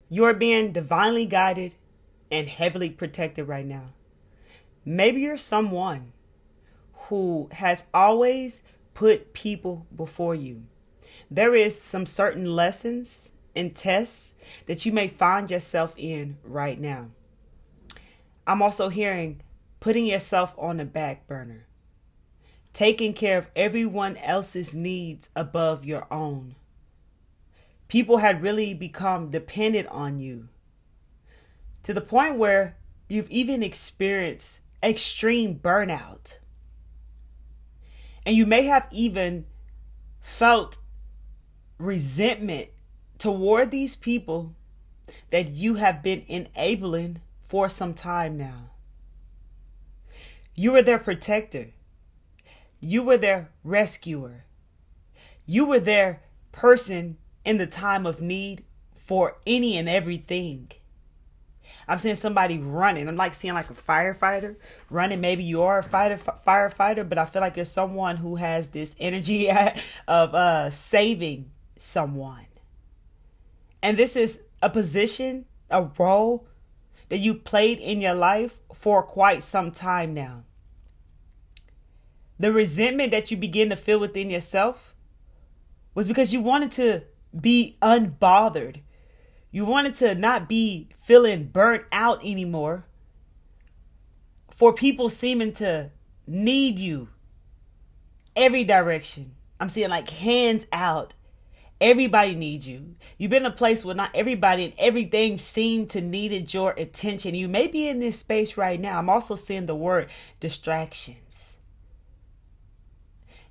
You're being divinely guided and heavily protected right now. Maybe you're someone who has always put people before you. There is some certain lessons and tests that you may find yourself in right now. I'm also hearing putting yourself on the back burner, taking care of everyone else's needs above your own. People had really become dependent on you to the point where you've even experienced extreme burnout. And you may have even felt resentment toward these people that you have been enabling for some time now. You were their protector. You were their rescuer. You were their person in the time of need for any and everything. I'm seeing somebody running. I'm like seeing like a firefighter running. Maybe you are a firefighter, but I feel like you're someone who has this energy of saving someone. And this is a position, a role that you played in your life for quite some time now. The resentment that you begin to feel within yourself was because you wanted to be unbothered. You wanted to not be feeling burnt out anymore for people seeming to need you every direction. I'm seeing like hands out. Everybody needs you. You've been in a place where not everybody and everything seemed to needed your attention. You may be in this space right now. I'm also seeing the word distractions.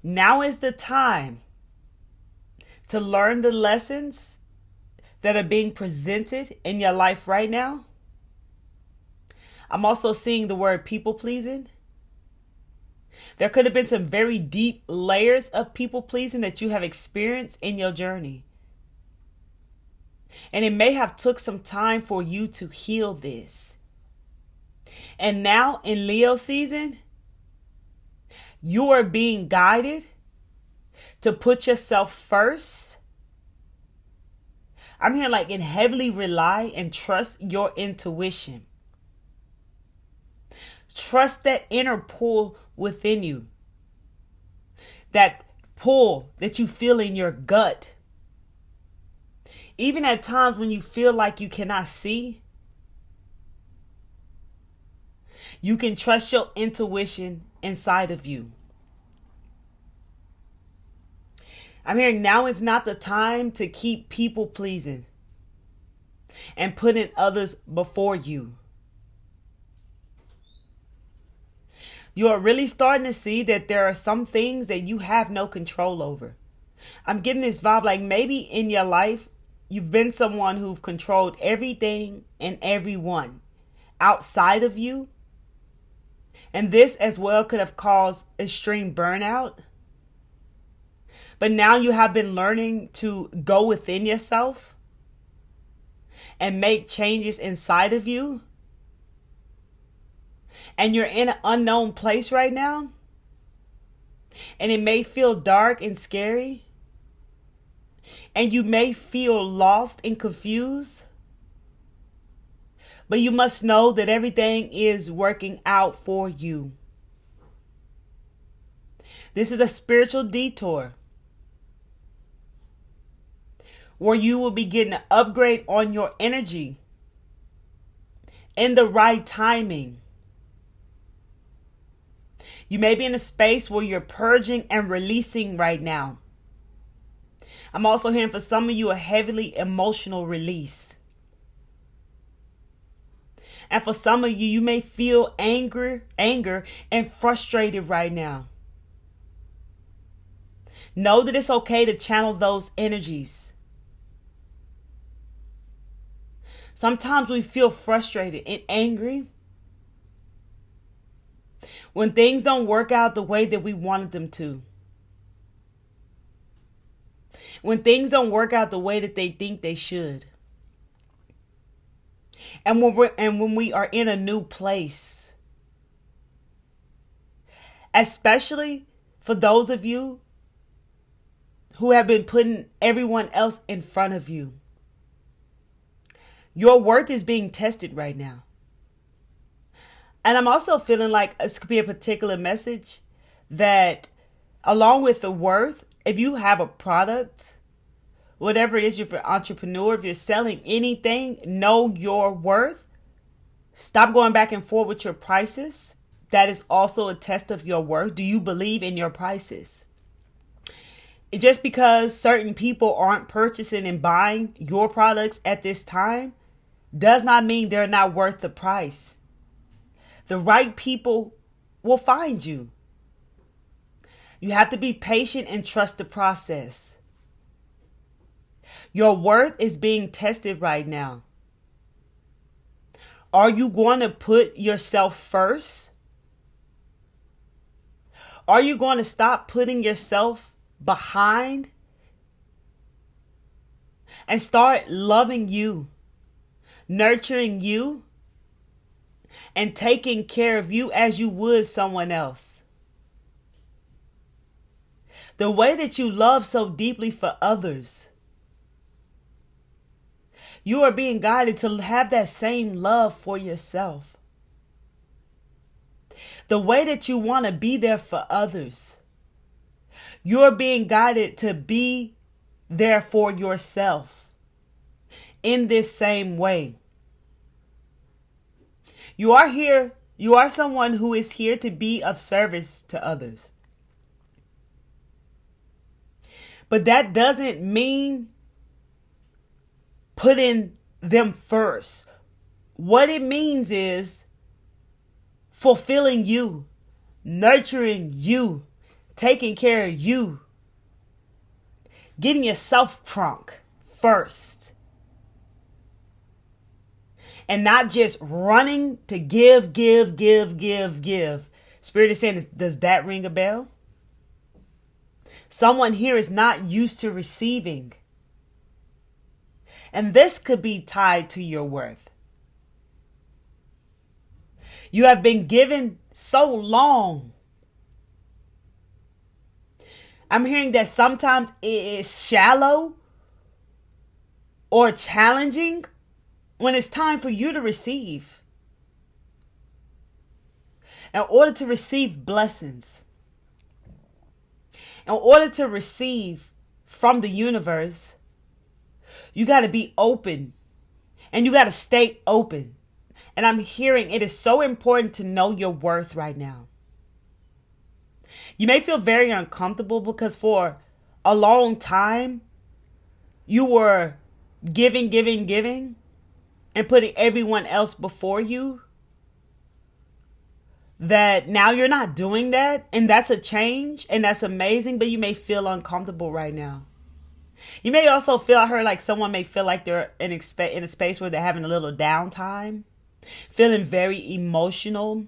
Now is the time to learn the lessons that are being presented in your life right now. I'm also seeing the word people pleasing. There could have been some very deep layers of people pleasing that you have experienced in your journey. And it may have took some time for you to heal this. And now in Leo season, you are being guided to put yourself first. I'm here like and heavily rely and trust your intuition. Trust that inner pull within you. That pull that you feel in your gut. Even at times when you feel like you cannot see, you can trust your intuition inside of you. I'm hearing now is not the time to keep people pleasing and putting others before you. You are really starting to see that there are some things that you have no control over. I'm getting this vibe like maybe in your life, you've been someone who've controlled everything and everyone outside of you. And this as well could have caused extreme burnout. But now you have been learning to go within yourself and make changes inside of you. And you're in an unknown place right now. And it may feel dark and scary. And you may feel lost and confused. But you must know that everything is working out for you. This is a spiritual detour where you will be getting an upgrade on your energy in the right timing. You may be in a space where you're purging and releasing right now. I'm also hearing for some of you a heavily emotional release. And for some of you, you may feel anger and frustrated right now. Know that it's okay to channel those energies. Sometimes we feel frustrated and angry when things don't work out the way that we wanted them to. When things don't work out the way that they think they should. And when we are in a new place. Especially for those of you who have been putting everyone else in front of you. Your worth is being tested right now. And I'm also feeling like this could be a particular message that along with the worth, if you have a product, whatever it is, if you're an entrepreneur, if you're selling anything, know your worth. Stop going back and forth with your prices. That is also a test of your worth. Do you believe in your prices? Just because certain people aren't purchasing and buying your products at this time does not mean they're not worth the price. The right people will find you. You have to be patient and trust the process. Your worth is being tested right now. Are you going to put yourself first? Are you going to stop putting yourself behind and start loving you, nurturing you, and taking care of you as you would someone else? The way that you love so deeply for others, you are being guided to have that same love for yourself. The way that you want to be there for others, you're being guided to be there for yourself in this same way. You are someone who is here to be of service to others. But that doesn't mean putting them first. What it means is fulfilling you, nurturing you, taking care of you, getting yourself crunk first. And not just running to give. Spirit is saying, does that ring a bell? Someone here is not used to receiving. And this could be tied to your worth. You have been given so long. I'm hearing that sometimes it is shallow or challenging when it's time for you to receive. In order to receive blessings, in order to receive from the universe, you got to be open and you got to stay open. And I'm hearing it is so important to know your worth right now. You may feel very uncomfortable because for a long time, you were giving, and putting everyone else before you. That now you're not doing that. And that's a change. And that's amazing. But you may feel uncomfortable right now. You may also feel, I heard like someone may feel like they're in a space where they're having a little downtime. Feeling very emotional.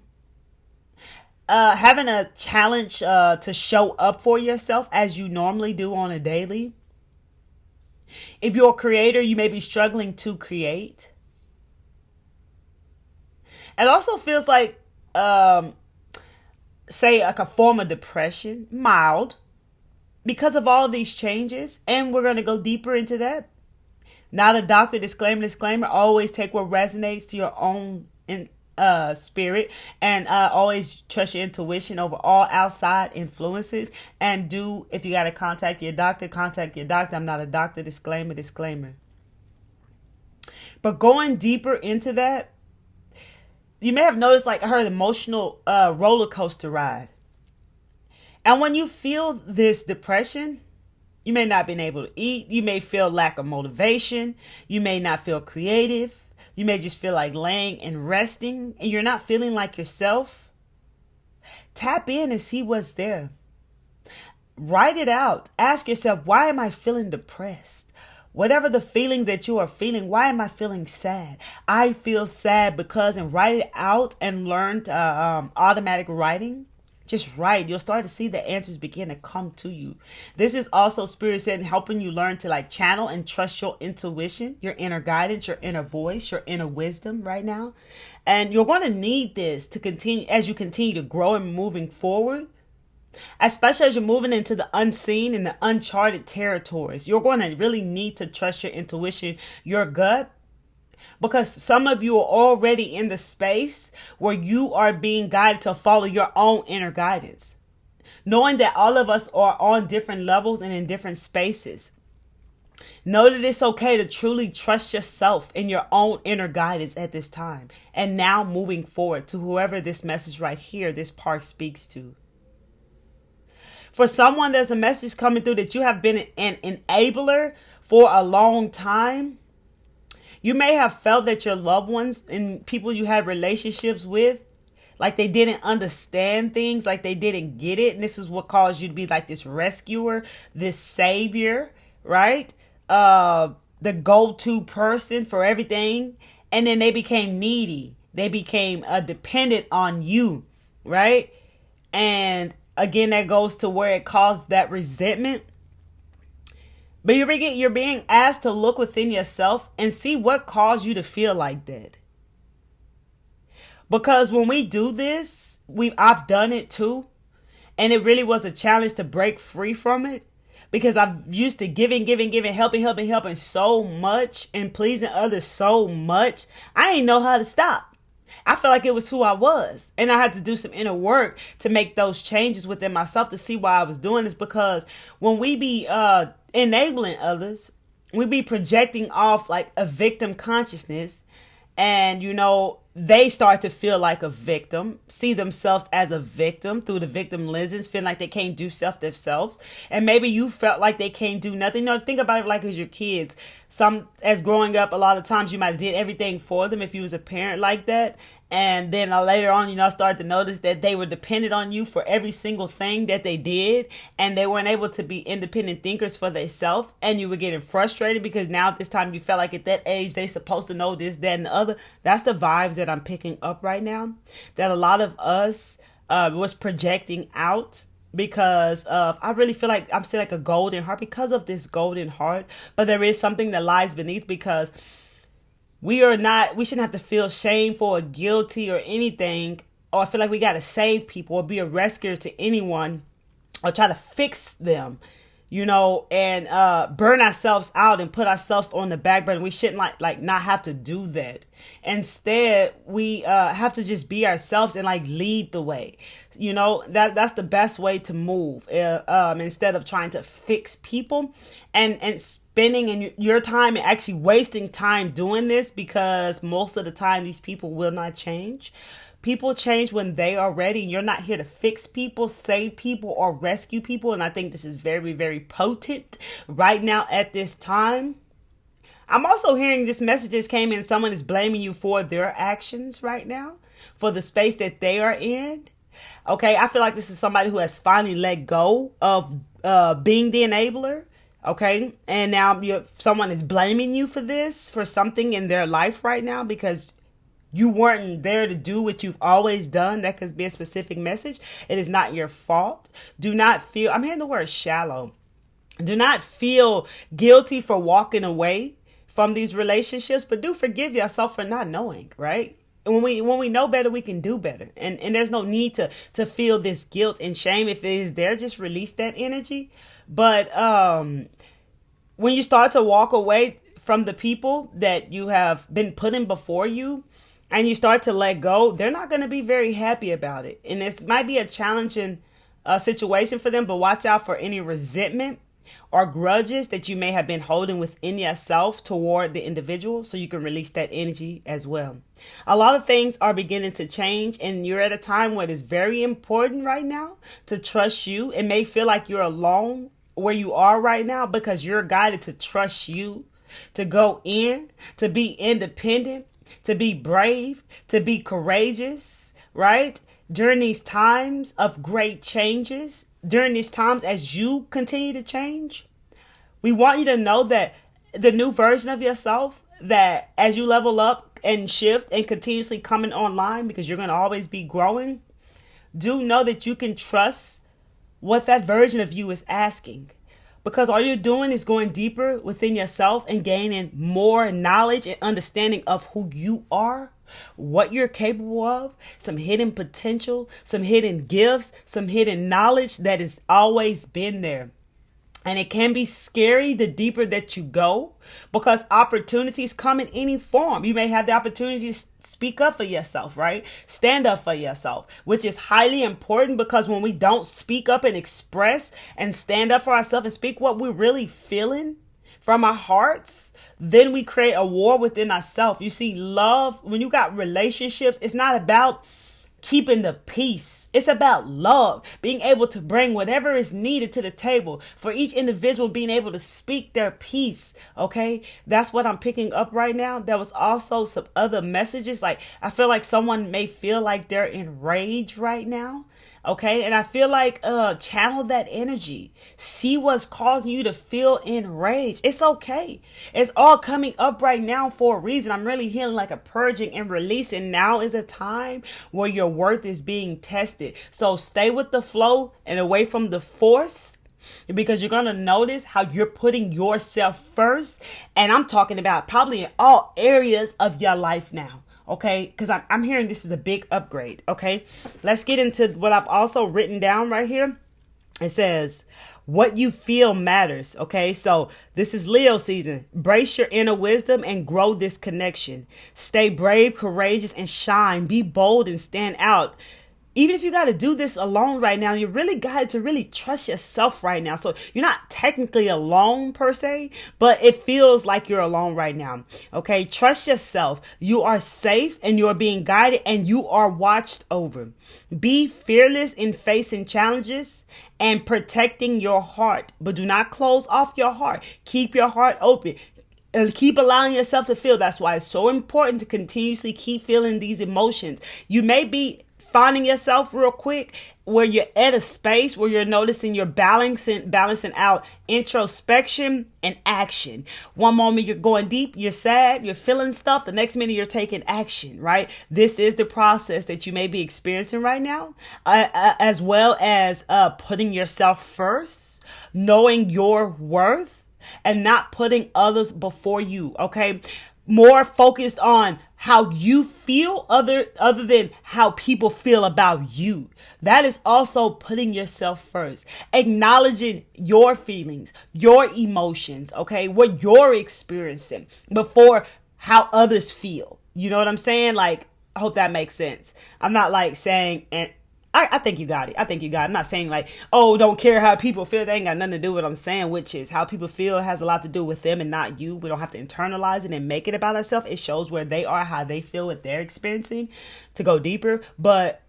Having a challenge to show up for yourself as you normally do on a daily. If you're a creator, you may be struggling to create. It also feels like, say, like a form of depression, mild, because of all these changes. And we're going to go deeper into that. Not a doctor, disclaimer. Always take what resonates to your own spirit, and always trust your intuition over all outside influences. And if you got to contact your doctor, contact your doctor. I'm not a doctor, disclaimer. But going deeper into that, you may have noticed, like I heard, emotional roller coaster ride. And when you feel this depression, you may not have been able to eat. You may feel lack of motivation. You may not feel creative. You may just feel like laying and resting, and you're not feeling like yourself. Tap in and see what's there. Write it out. Ask yourself, why am I feeling depressed? Whatever the feelings that you are feeling, why am I feeling sad? I feel sad because, and write it out and learn automatic writing. Just write. You'll start to see the answers begin to come to you. This is also Spirit said helping you learn to like channel and trust your intuition, your inner guidance, your inner voice, your inner wisdom right now. And you're going to need this to continue as you continue to grow and moving forward. Especially as you're moving into the unseen and the uncharted territories. You're going to really need to trust your intuition, your gut. Because some of you are already in the space where you are being guided to follow your own inner guidance. Knowing that all of us are on different levels and in different spaces. Know that it's okay to truly trust yourself in your own inner guidance at this time. And now moving forward to whoever this message right here, this part speaks to. For someone, there's a message coming through that you have been an enabler for a long time. You may have felt that your loved ones and people you had relationships with, like they didn't understand things, like they didn't get it. And this is what caused you to be like this rescuer, this savior, right? The go-to person for everything. And then they became needy. They became dependent on you, right? And again, that goes to where it caused that resentment. But you're being asked to look within yourself and see what caused you to feel like that. Because when we do this, I've done it too. And it really was a challenge to break free from it. Because I'm used to giving, helping so much and pleasing others so much. I didn't know how to stop. I felt like it was who I was. And I had to do some inner work to make those changes within myself to see why I was doing this. Because when we be enabling others, we be projecting off like a victim consciousness. And, they start to feel like a victim, see themselves as a victim through the victim lenses, feeling like they can't do stuff themselves. And maybe you felt like they can't do nothing. Think about it like as your kids. As growing up, a lot of times you might have did everything for them if you was a parent like that. And then later on, start to notice that they were dependent on you for every single thing that they did. And they weren't able to be independent thinkers for themselves. And you were getting frustrated because now at this time you felt like at that age they supposed to know this, that, and the other. That's the vibes that I'm picking up right now. That a lot of us was projecting out. Because I really feel like I'm still like a golden heart because of this golden heart. But there is something that lies beneath because we shouldn't have to feel shameful or guilty or anything. Or feel like we got to save people or be a rescuer to anyone or try to fix them, and burn ourselves out and put ourselves on the back burner. We shouldn't like not have to do that. Instead, we have to just be ourselves and like lead the way. That's the best way to move instead of trying to fix people and spending your time and actually wasting time doing this, because most of the time these people will not change. People change when they are ready. You're not here to fix people, save people, or rescue people. And I think this is very, very potent right now at this time. I'm also hearing this messages came in. Someone is blaming you for their actions right now, for the space that they are in. Okay, I feel like this is somebody who has finally let go of being the enabler. Okay, and now someone is blaming you for this, for something in their life right now, because you weren't there to do what you've always done. That could be a specific message. It is not your fault. Do not feel, I'm hearing the word shallow. Do not feel guilty for walking away from these relationships, but do forgive yourself for not knowing, right? And when we know better, we can do better. And there's no need to feel this guilt and shame. If it is there, just release that energy. But when you start to walk away from the people that you have been putting before you, and you start to let go, they're not going to be very happy about it. And this might be a challenging situation for them, but watch out for any resentment or grudges that you may have been holding within yourself toward the individual, so you can release that energy as well. A lot of things are beginning to change, and you're at a time where it is very important right now to trust you. It may feel like you're alone where you are right now because you're guided to trust you, to go in, to be independent, to be brave, to be courageous, right? During these times of great changes, during these times as you continue to change, we want you to know that the new version of yourself, that as you level up and shift and continuously coming online, because you're going to always be growing, do know that you can trust what that version of you is asking. Because all you're doing is going deeper within yourself and gaining more knowledge and understanding of who you are, what you're capable of, some hidden potential, some hidden gifts, some hidden knowledge that has always been there. And it can be scary the deeper that you go, because opportunities come in any form. You may have the opportunity to speak up for yourself, right? Stand up for yourself, which is highly important, because when we don't speak up and express and stand up for ourselves and speak what we're really feeling from our hearts, then we create a war within ourselves. You see, love, when you got relationships, it's not about keeping the peace. It's about love, being able to bring whatever is needed to the table for each individual, being able to speak their piece. Okay. That's what I'm picking up right now. There was also some other messages. Like, I feel like someone may feel like they're enraged right now. Okay. And I feel like, channel that energy. See what's causing you to feel enraged. It's okay. It's all coming up right now for a reason. I'm really healing like a purging and releasing. Now is a time where your worth is being tested. So stay with the flow and away from the force, because you're going to notice how you're putting yourself first. And I'm talking about probably in all areas of your life now. Okay, because I'm hearing this is a big upgrade. Okay, let's get into what I've also written down right here. It says, what you feel matters. Okay, so this is Leo season. Brace your inner wisdom and grow this connection. Stay brave, courageous, and shine. Be bold and stand out. Even if you got to do this alone right now, you really got to really trust yourself right now. So you're not technically alone per se, but it feels like you're alone right now. Okay. Trust yourself. You are safe and you're being guided and you are watched over. Be fearless in facing challenges and protecting your heart, but do not close off your heart. Keep your heart open. And keep allowing yourself to feel. That's why it's so important to continuously keep feeling these emotions. You may be finding yourself real quick where you're at a space where you're noticing you're balancing out introspection and action. One moment you're going deep, you're sad, you're feeling stuff. The next minute you're taking action, right? This is the process that you may be experiencing right now, as well as putting yourself first, knowing your worth, and not putting others before you. Okay. More focused on how you feel other than how people feel about you. That is also putting yourself first, acknowledging your feelings, your emotions, okay, what you're experiencing before how others feel. You know what I'm saying? Like, I hope that makes sense. I'm not like saying, and I think you got it. I think you got it. I'm not saying like, oh, don't care how people feel. They ain't got nothing to do with what I'm saying, which is how people feel has a lot to do with them and not you. We don't have to internalize it and make it about ourselves. It shows where they are, how they feel, what they're experiencing to go deeper. But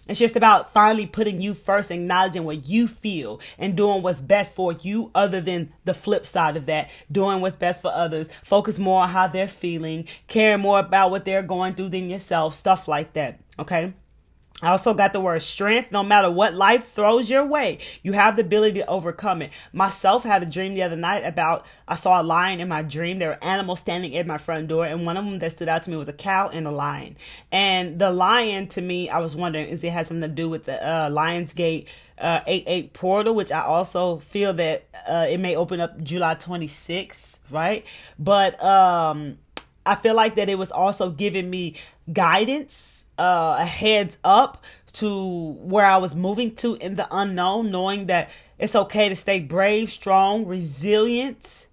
it's just about finally putting you first, acknowledging what you feel and doing what's best for you, other than the flip side of that, doing what's best for others. Focus more on how they're feeling, caring more about what they're going through than yourself, stuff like that. Okay. I also got the word strength. No matter what life throws your way, you have the ability to overcome it. Myself had a dream the other night about, I saw a lion in my dream. There were animals standing at my front door, and one of them that stood out to me was a cow and a lion. And the lion, to me, I was wondering, is it has something to do with the Lionsgate 88 portal, which I also feel that it may open up July 26th, right? But I feel like that it was also giving me guidance, a heads up to where I was moving to in the unknown, knowing that it's okay to stay brave, strong, resilient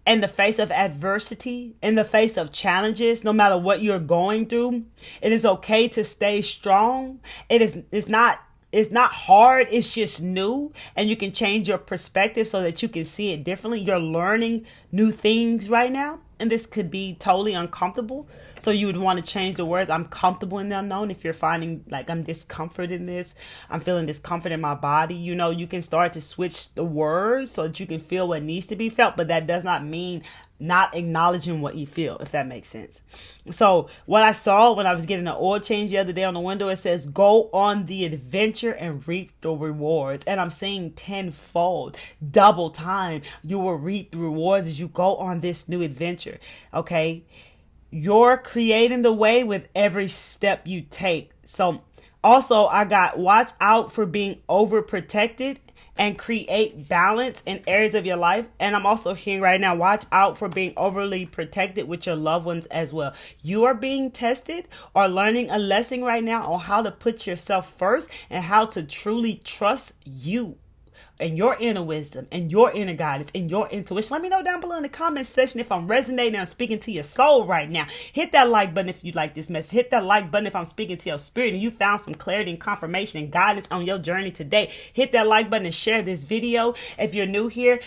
in the face of adversity, in the face of challenges, no matter what you're going through. It is okay to stay strong. It's not hard. It's just new, and you can change your perspective so that you can see it differently. You're learning new things right now, and this could be totally uncomfortable. So you would want to change the words. I'm comfortable in the unknown. If you're finding like I'm discomfort in this, I'm feeling discomfort in my body, you can start to switch the words so that you can feel what needs to be felt. But that does not mean not acknowledging what you feel, if that makes sense. So what I saw when I was getting an oil change the other day on the window, it says, go on the adventure and reap the rewards. And I'm seeing tenfold, double time. You will reap the rewards as you go on this new adventure. Okay. You're creating the way with every step you take. So also I got, watch out for being overprotected and create balance in areas of your life. And I'm also hearing right now, watch out for being overly protected with your loved ones as well. You are being tested or learning a lesson right now on how to put yourself first and how to truly trust you. and your inner wisdom and your inner guidance and your intuition. Let me know down below in the comment section if I'm resonating and speaking to your soul right now. Hit that like button if you like this message. Hit that like button if I'm speaking to your spirit and you found some clarity and confirmation and guidance on your journey today. Hit that like button and share this video. If you're new here,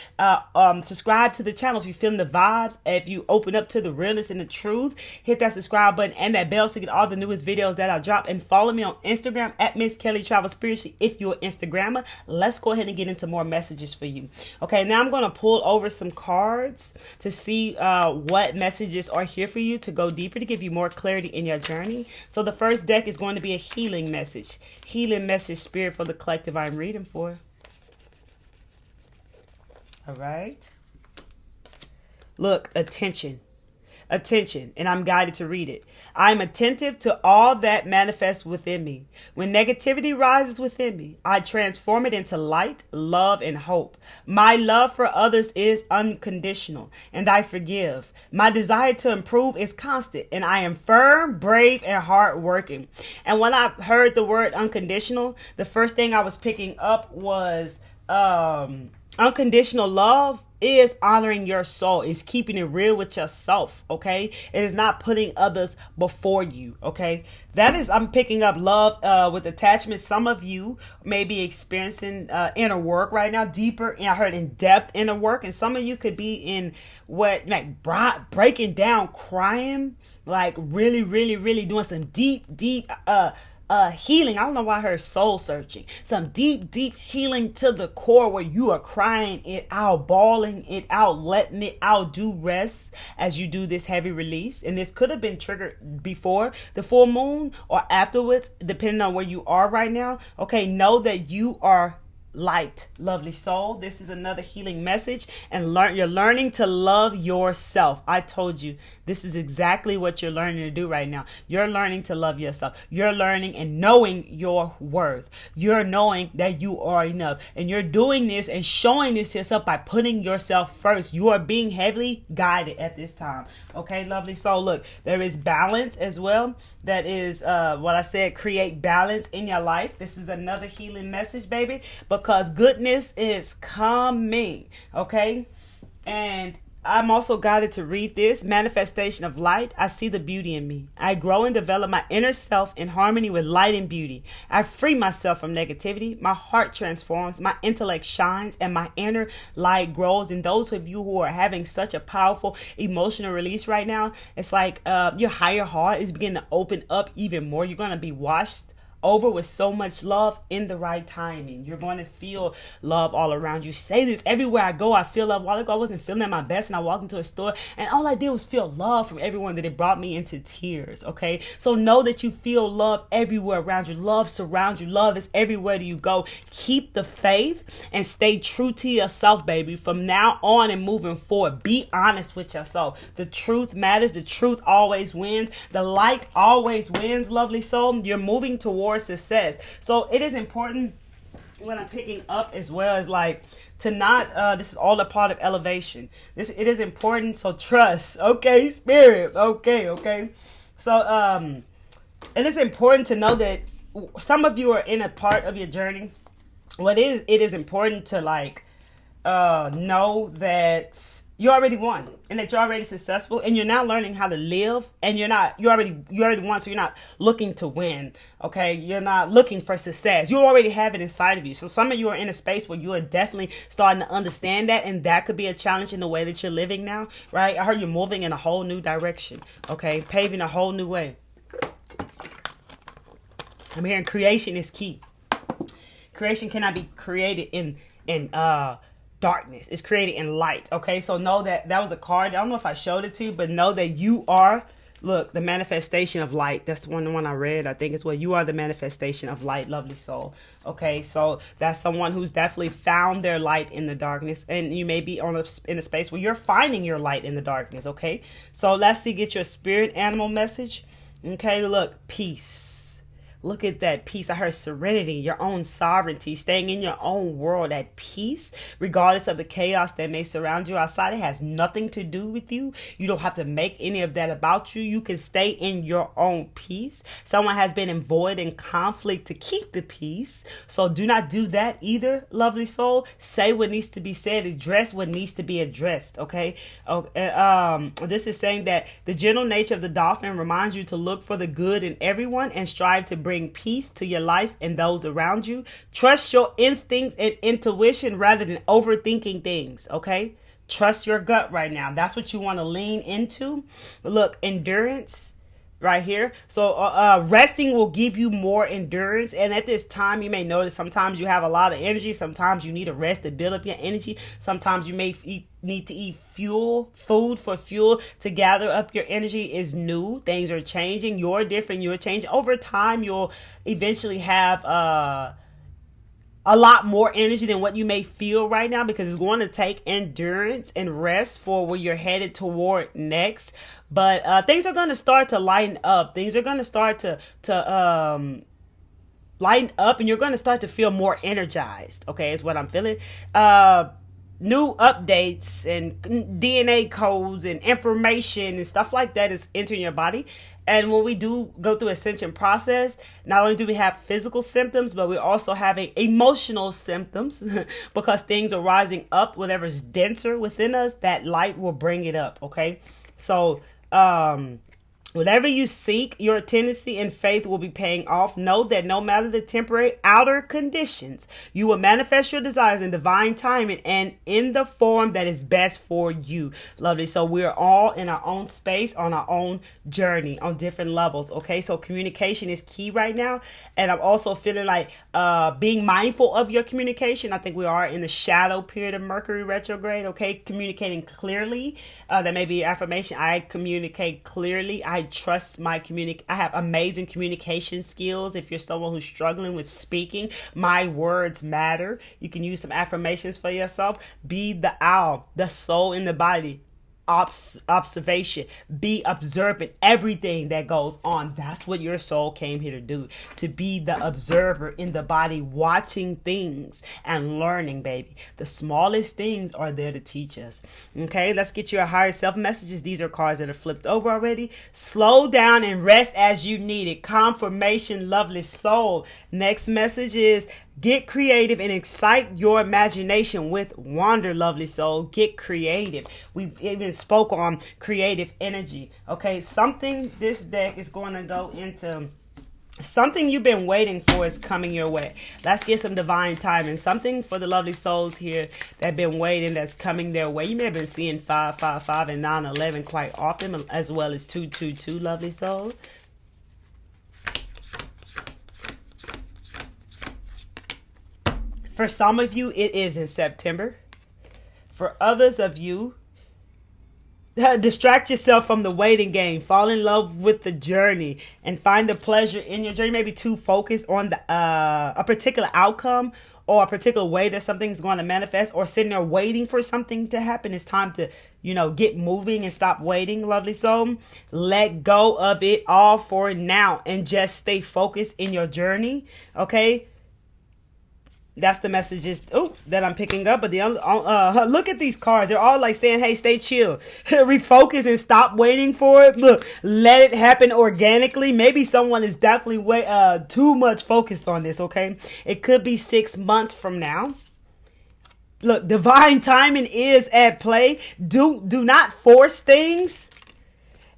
subscribe to the channel if you're feeling the vibes. If you open up to the realness and the truth, hit that subscribe button and that bell so you get all the newest videos that I drop. And follow me on Instagram at Miss Kelly Travel Spiritually if you're an Instagrammer. Let's go ahead and get into more messages for you. Okay, now I'm going to pull over some cards to see what messages are here for you to go deeper, to give you more clarity in your journey. So the first deck is going to be a healing message. Healing message, spirit, for the collective I'm reading for. All right. Look, attention. Attention, and I'm guided to read it. I am attentive to all that manifests within me. When negativity rises within me, I transform it into light, love, and hope. My love for others is unconditional, and I forgive. My desire to improve is constant, and I am firm, brave, and hardworking. And when I heard the word unconditional, the first thing I was picking up was unconditional love is honoring your soul, is keeping it real with yourself. Okay, it is not putting others before you. Okay, that is, I'm picking up love with attachment. Some of you may be experiencing inner work right now, deeper, and I heard in depth inner work, and some of you could be in what, like, breaking down, crying, like really doing some deep healing. I don't know why I heard soul searching. Some deep healing to the core where you are crying it out, bawling it out, letting it out. Do rest as you do this heavy release. And this could have been triggered before the full moon or afterwards, depending on where you are right now. Okay, know that you are light, lovely soul. This is another healing message, and you're learning to love yourself. I told you this is exactly what you're learning to do right now. You're learning to love yourself. You're learning and knowing your worth. You're knowing that you are enough, and you're doing this and showing this to yourself by putting yourself first. You are being heavily guided at this time. Okay, lovely soul. Look, there is balance as well. That is what I said, create balance in your life. This is another healing message, baby, because goodness is coming. Okay, and I'm also guided to read this. Manifestation of light. I see the beauty in me. I grow and develop my inner self in harmony with light and beauty. I free myself from negativity. My heart transforms. My intellect shines, and my inner light grows. And those of you who are having such a powerful emotional release right now, it's like your higher heart is beginning to open up even more. You're going to be washed over with so much love in the right timing. You're going to feel love all around you. Say this everywhere I go. I feel love. A while ago, I wasn't feeling at my best, and I walked into a store, and all I did was feel love from everyone, that it brought me into tears. Okay, so know that you feel love everywhere around you. Love surrounds you. Love is everywhere that you go. Keep the faith and stay true to yourself, baby. From now on and moving forward, be honest with yourself. The truth matters. The truth always wins. The light always wins, lovely soul. You're moving towards success. So it is important, when I'm picking up as well, as like to not this is all a part of elevation. It is important, so trust. Okay, spirit. Okay. So it is important to know that some of you are in a part of your journey. It is important to like know that you already won, and that you're already successful, and you're now learning how to live, and you already won, so you're not looking to win. Okay, you're not looking for success. You already have it inside of you. So some of you are in a space where you are definitely starting to understand that, and that could be a challenge in the way that you're living now, right? I heard you're moving in a whole new direction. Okay, paving a whole new way. I'm hearing creation is key. Creation cannot be created in darkness. Is created in light. Okay, so know that was a card. I don't know if I showed it to you, but know that you are, look, the manifestation of light. That's the one I read. I think it's what you are, the manifestation of light, lovely soul. Okay, so that's someone who's definitely found their light in the darkness, and you may be in a space where you're finding your light in the darkness. Okay, so let's see, get your spirit animal message. Okay, look, peace. Look at that peace. I heard serenity, your own sovereignty, staying in your own world at peace, regardless of the chaos that may surround you outside. It has nothing to do with you. You don't have to make any of that about you. You can stay in your own peace. Someone has been avoiding conflict to keep the peace. So do not do that either, lovely soul. Say what needs to be said. Address what needs to be addressed. Okay. This is saying that the gentle nature of the dolphin reminds you to look for the good in everyone and strive to bring peace to your life and those around you. Trust your instincts and intuition rather than overthinking things. Okay. Trust your gut right now. That's what you want to lean into. Look, endurance right here. So resting will give you more endurance. And at this time, you may notice sometimes you have a lot of energy. Sometimes you need a rest to build up your energy. Sometimes you may need to eat food for fuel to gather up your energy. Is new. Things are changing. You're different. You're changing. Over time, you'll eventually have a lot more energy than what you may feel right now, because it's going to take endurance and rest for where you're headed toward next. But things are going to start to lighten up. Things are going to start to lighten up, and you're going to start to feel more energized. Okay, is what I'm feeling. New updates and DNA codes and information and stuff like that is entering your body. And when we do go through ascension process, not only do we have physical symptoms, but we're also having emotional symptoms because things are rising up. Whatever's denser within us, that light will bring it up. Okay. So, whatever you seek, your tendency and faith will be paying off. Know that no matter the temporary outer conditions, you will manifest your desires in divine timing and in the form that is best for you. Lovely. So we're all in our own space, on our own journey, on different levels. Okay. So communication is key right now. And I'm also feeling like being mindful of your communication. I think we are in the shadow period of Mercury retrograde. Okay. Communicating clearly. That may be affirmation. I communicate clearly. I trust my I have amazing communication skills. If you're someone who's struggling with speaking, my words matter. You can use some affirmations for yourself. Be the owl, the soul in the body. Observation. Be observant. Everything that goes on. That's what your soul came here to do. To be the observer in the body, watching things and learning, baby. The smallest things are there to teach us. Okay, let's get your higher self messages. These are cards that are flipped over already. Slow down and rest as you need it. Confirmation, lovely soul. Next message is get creative and excite your imagination with wonder, lovely soul. Get creative. We even spoke on creative energy. Okay, this deck is going to go into something you've been waiting for is coming your way. Let's get some divine timing. Something for the lovely souls here that have been waiting that's coming their way. You may have been seeing 555 and 911 quite often, as well as 222, lovely souls. For some of you, it is in September. For others of you, distract yourself from the waiting game. Fall in love with the journey and find the pleasure in your journey. Maybe too focused on a particular outcome or a particular way that something's going to manifest, or sitting there waiting for something to happen. It's time to, get moving and stop waiting, lovely soul. Let go of it all for now and just stay focused in your journey. Okay. That's the messages that I'm picking up. But the look at these cards. They're all like saying, hey, stay chill. Refocus and stop waiting for it. Look, let it happen organically. Maybe someone is definitely too much focused on this, okay? It could be 6 months from now. Look, divine timing is at play. Do not force things.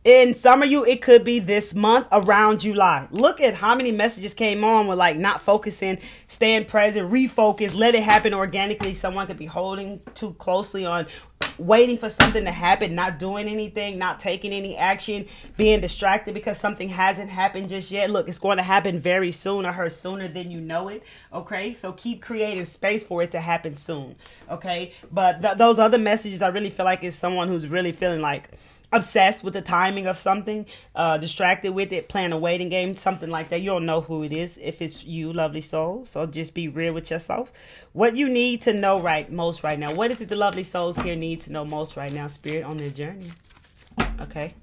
In some of you, it could be this month around July. Look at how many messages came on with like not focusing, staying present, refocus, let it happen organically. Someone could be holding too closely on waiting for something to happen, not doing anything, not taking any action, being distracted because something hasn't happened just yet. Look, it's going to happen very soon. I heard sooner than you know it. Okay, so keep creating space for it to happen soon. Okay, but those other messages, I really feel like it's someone who's really feeling like obsessed with the timing of something, distracted with it, playing a waiting game, something like that. You don't know who it is if it's you, lovely soul. So just be real with yourself. What you need to know most right now. What is it the lovely souls here need to know most right now, Spirit, on their journey? Okay.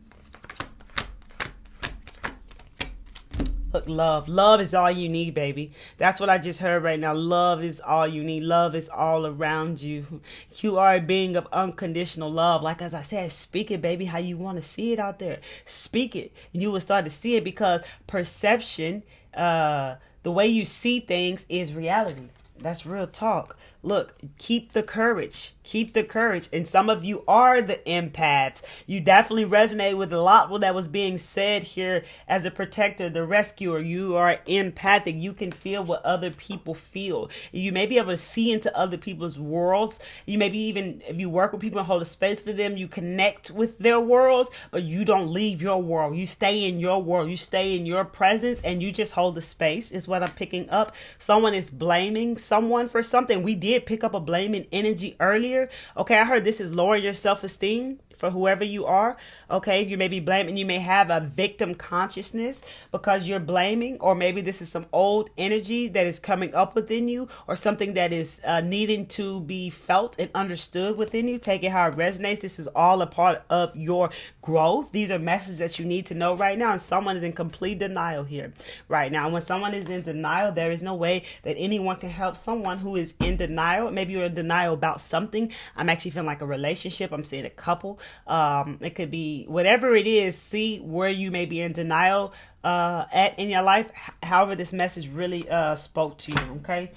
Look, love. Love is all you need, baby. That's what I just heard right now. Love is all you need. Love is all around you. You are a being of unconditional love. Like as I said, speak it, baby, how you want to see it out there. Speak it. And you will start to see it because perception, the way you see things is reality. That's real talk. Look, keep the courage. Keep the courage. And some of you are the empaths. You definitely resonate with a lot that was being said here as a protector, the rescuer. You are empathic. You can feel what other people feel. You may be able to see into other people's worlds. You maybe even, if you work with people and hold a space for them, you connect with their worlds, but you don't leave your world. You stay in your world. You stay in your presence and you just hold the space is what I'm picking up. Someone is blaming someone for something. We did pick up a blaming energy earlier. Okay, I heard this is lowering your self-esteem for whoever you are. Okay, you may be blaming, you may have a victim consciousness because you're blaming, or maybe this is some old energy that is coming up within you, or something that is needing to be felt and understood within you. Take it how it resonates. This is all a part of your growth. These are messages that you need to know right now, and someone is in complete denial here right now. When someone is in denial, there is no way that anyone can help someone who is in denial. Maybe you're in denial about something. I'm actually feeling like a relationship. I'm seeing a couple. It could be whatever it is. See where you may be in denial at in your life. However, this message really spoke to you. Okay.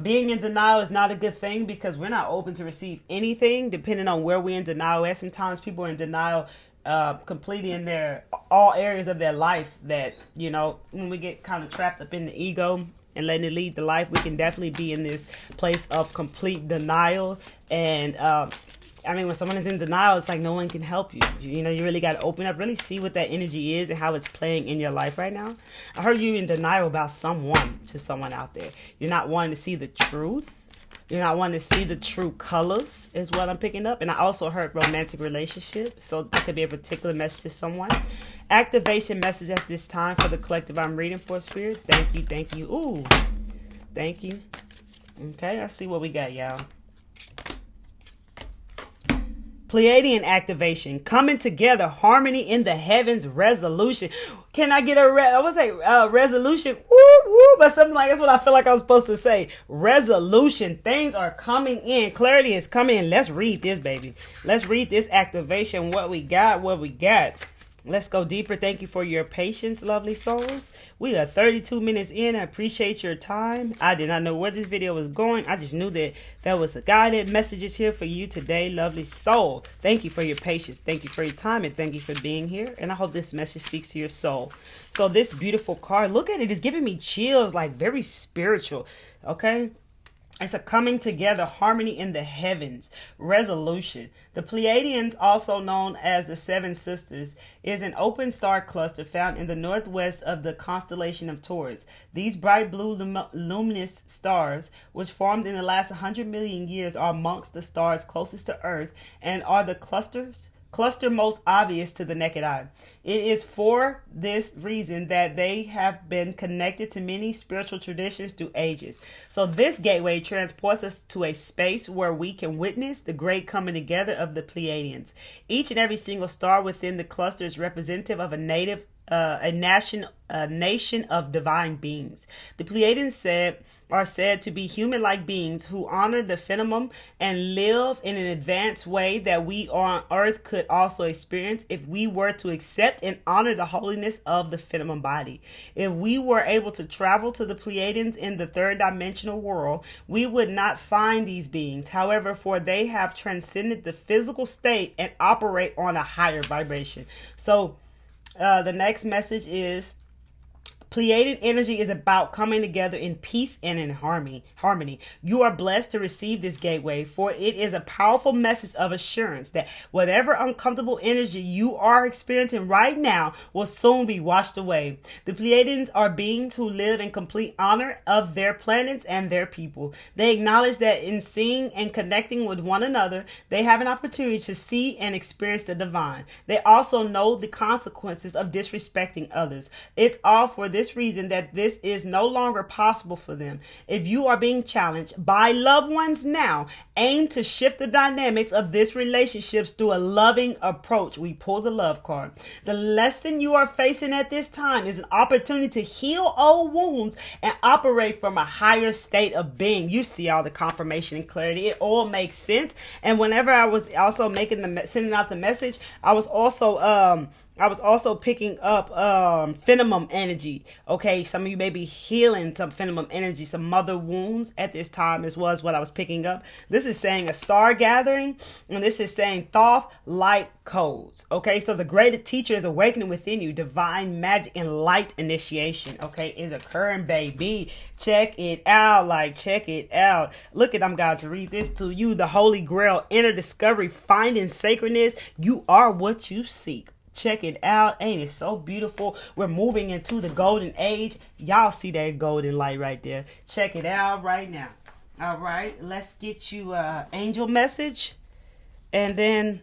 Being in denial is not a good thing because we're not open to receive anything depending on where we're in denial at. Sometimes people are in denial completely in their all areas of their life that, you know, when we get kind of trapped up in the ego and letting it lead the life, we can definitely be in this place of complete denial. And I mean, when someone is in denial, it's like no one can help you. You know, you really got to open up, really see what that energy is and how it's playing in your life right now. I heard you in denial about someone to someone out there. You're not wanting to see the truth. You're not wanting to see the true colors is what I'm picking up. And I also heard romantic relationship. So that could be a particular message to someone. Activation message at this time for the collective I'm reading for, Spirit. Thank you. Thank you. Ooh. Thank you. Okay, let's see what we got, y'all. Pleiadian activation, coming together, harmony in the heavens, resolution. Can I get a resolution? Woo, woo, but something like that's what I feel like I was supposed to say. Resolution. Things are coming in. Clarity is coming in. Let's read this, baby. Let's read this activation. What we got. Let's go deeper. Thank you for your patience, lovely souls. We are 32 minutes in. I appreciate your time. I did not know where this video was going. I just knew that there was a guided messages here for you today, lovely soul. Thank you for your patience. Thank you for your time. And thank you for being here. And I hope this message speaks to your soul. So this beautiful card, look at it. It's giving me chills, like very spiritual. Okay. It's a coming together, harmony in the heavens, resolution. The Pleiadians, also known as the Seven Sisters, is an open star cluster found in the northwest of the constellation of Taurus. These bright blue luminous stars, which formed in the last 100 million years, are amongst the stars closest to Earth and are the cluster most obvious to the naked eye. It is for this reason that they have been connected to many spiritual traditions through ages. So this gateway transports us to a space where we can witness the great coming together of the Pleiadians. Each and every single star within the cluster is representative of a nation of divine beings. The Pleiadians are said to be human-like beings who honor the phenomenon and live in an advanced way that we on Earth could also experience if we were to accept and honor the holiness of the phenomenon body. If we were able to travel to the Pleiadians in the third dimensional world, we would not find these beings. However, for they have transcended the physical state and operate on a higher vibration. So the next message is Pleiadian energy is about coming together in peace and in harmony. You are blessed to receive this gateway, for it is a powerful message of assurance that whatever uncomfortable energy you are experiencing right now will soon be washed away. The Pleiadians are beings who live in complete honor of their planets and their people. They acknowledge that in seeing and connecting with one another, they have an opportunity to see and experience the divine. They also know the consequences of disrespecting others. It's all for this this reason that this is no longer possible for them. If you are being challenged by loved ones now, aim to shift the dynamics of this relationships through a loving approach. We pull the love card. The lesson you are facing at this time is an opportunity to heal old wounds and operate from a higher state of being. You see all the confirmation and clarity. It all makes sense. And whenever I was also sending out the message, I was also picking up phenomenal energy. Okay, some of you may be healing some phenomenal energy, some mother wounds at this time, as well as what I was picking up. This is saying a star gathering, and this is saying Thoth light codes. Okay, so the greater teacher is awakening within you. Divine magic and light initiation, okay, is occurring, baby. Check it out, check it out. Look at, I'm God to read this to you. The Holy Grail, inner discovery, finding sacredness. You are what you seek. Check it out. Ain't it so beautiful? We're moving into the golden age. Y'all see that golden light right there. Check it out right now. All right, let's get you angel message, and then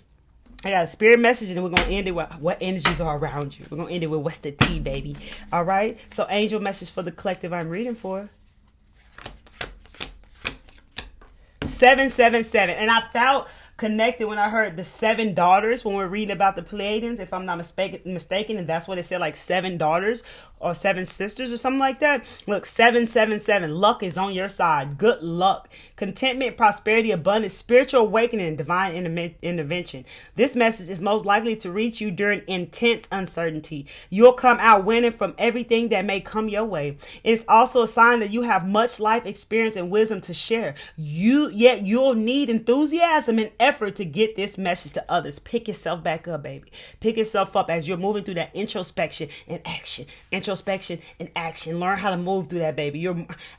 I got a spirit message, and then we're going to end it with what energies are around you. We're going to end it with what's the tea, baby. All right, so angel message for the collective I'm reading for. 777, and I felt connected when I heard the 7 daughters when we're reading about the Pleiadians, if I'm not mistaken, and that's what it said, like 7 daughters or 7 sisters or something like that. Look, 777, luck is on your side. Good luck, contentment, prosperity, abundance, spiritual awakening, and divine intervention. This message is most likely to reach you during intense uncertainty. You'll come out winning from everything that may come your way. It's also a sign that you have much life experience and wisdom to share. Yet you'll need enthusiasm and effort to get this message to others. Pick yourself back up, baby. Pick yourself up as you're moving through that introspection and action. Introspection and action. Learn how to move through that, baby.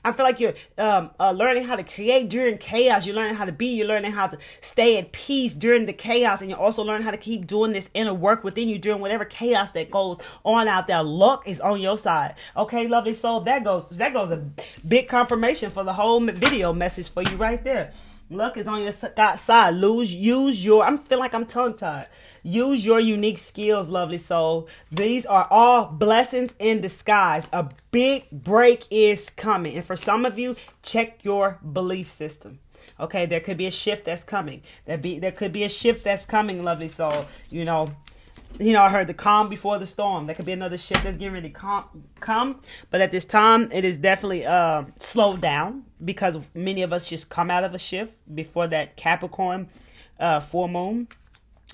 I feel like you're learning how to create during chaos. You're learning how to be. You're learning how to stay at peace during the chaos, and you're also learning how to keep doing this inner work within you during whatever chaos that goes on out there. Luck is on your side. Okay, lovely soul. That goes a big confirmation for the whole video message for you right there. Luck is on your side. Use your, I'm feeling like I'm tongue-tied. Use your unique skills, lovely soul. These are all blessings in disguise. A big break is coming. And for some of you, check your belief system. Okay, there could be a shift that's coming. There could be a shift that's coming, lovely soul. You know, I heard the calm before the storm. There could be another shift that's getting ready to come. But at this time, it is definitely slowed down because many of us just come out of a shift before that Capricorn full moon.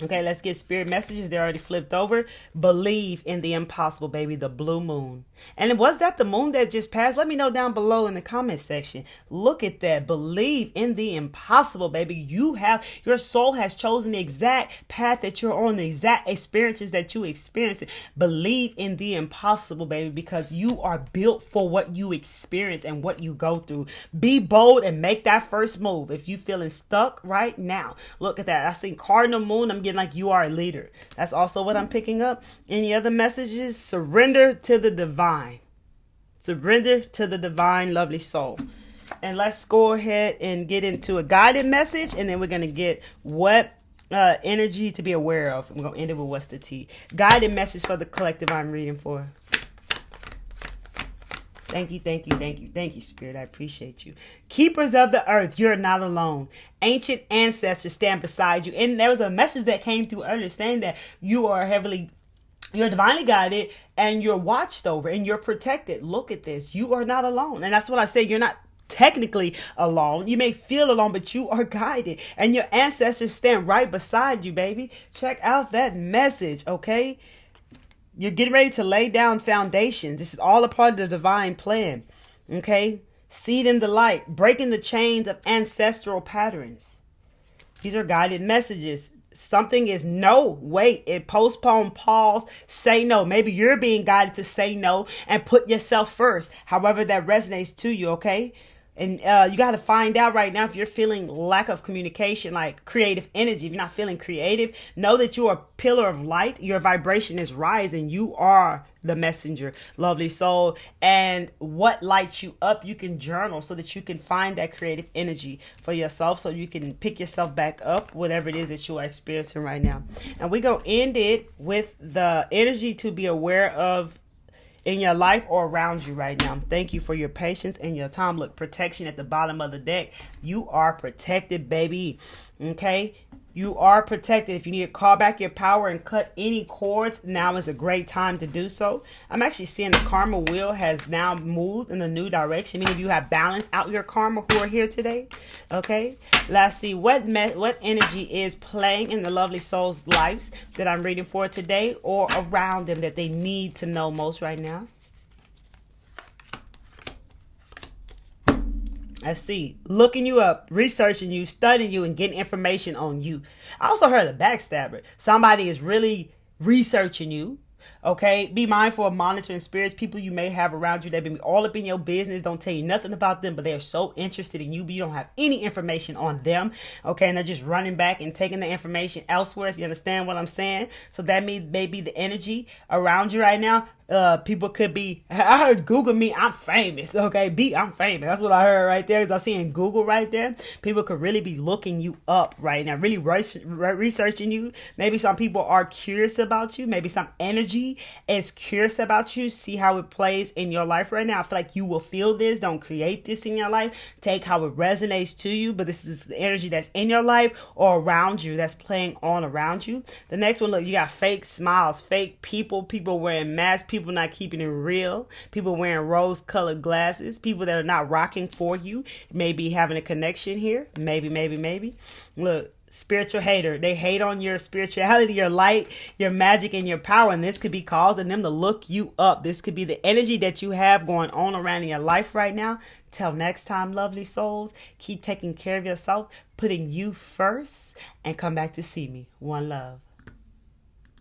Okay, let's get spirit messages. They're already flipped over. Believe in the impossible, baby. The blue moon. And was that the moon that just passed? Let me know down below in the comment section. Look at that. Believe in the impossible, baby. Your soul has chosen the exact path that you're on, the exact experiences that you experience. Believe in the impossible, baby, because you are built for what you experience and what you go through. Be bold and make that first move. If you feeling stuck right now, look at that. I seen cardinal moon. I'm getting like you are a leader. That's also what I'm picking up. Any other messages? Surrender to the divine. Surrender to the divine, lovely soul. And let's go ahead and get into a guided message, and then we're going to get what energy to be aware of. I'm going to end it with what's the tea. Guided message for the collective I'm reading for. Thank you, Spirit. I appreciate you. Keepers of the earth, you're not alone. Ancient ancestors stand beside you. And there was a message that came through earlier saying that you're divinely guided and you're watched over and you're protected. Look at this. You are not alone. And that's what I say. You're not technically alone. You may feel alone, but you are guided. And your ancestors stand right beside you, baby. Check out that message, okay? You're getting ready to lay down foundations. This is all a part of the divine plan. Okay? Seed in the light. Breaking the chains of ancestral patterns. These are guided messages. Something is no. Wait. It postpone, pause, say no. Maybe you're being guided to say no and put yourself first. However that resonates to you, okay? And you got to find out right now if you're feeling lack of communication, like creative energy. If you're not feeling creative, know that you are a pillar of light. Your vibration is rising. You are the messenger, lovely soul. And what lights you up, you can journal so that you can find that creative energy for yourself, so you can pick yourself back up, whatever it is that you are experiencing right now. And we're going to end it with the energy to be aware of in your life or around you right now. Thank you for your patience and your time. Look, protection at the bottom of the deck. You are protected, baby. Okay? You are protected. If you need to call back your power and cut any cords, now is a great time to do so. I'm actually seeing the karma wheel has now moved in a new direction. Many of you have balanced out your karma who are here today. Okay, let's see what energy is playing in the lovely souls' lives that I'm reading for today, or around them that they need to know most right now. I see. Looking you up, researching you, studying you, and getting information on you. I also heard a backstabber. Somebody is really researching you. Okay, be mindful of monitoring spirits, people you may have around you that be all up in your business, don't tell you nothing about them, but they're so interested in you, but you don't have any information on them. Okay, and they're just running back and taking the information elsewhere, if you understand what I'm saying. So that means maybe the energy around you right now. People could be, I heard Google me, I'm famous. Okay, I'm famous. That's what I heard right there. I see in Google right there. People could really be looking you up right now, really researching you. Maybe some people are curious about you. Maybe some energy is curious about you. See how it plays in your life right now. I feel like you will feel this. Don't create this in your life. Take how it resonates to you. But this is the energy that's in your life or around you, that's playing on around you. The next one, look, you got fake smiles, fake people wearing masks, people not keeping it real, people wearing rose-colored glasses, people that are not rocking for you, maybe having a connection here, maybe. Look, spiritual hater. They hate on your spirituality, your light, your magic, and your power. And this could be causing them to look you up. This could be the energy that you have going on around in your life right now. Till next time, lovely souls, keep taking care of yourself, putting you first, and come back to see me. One love.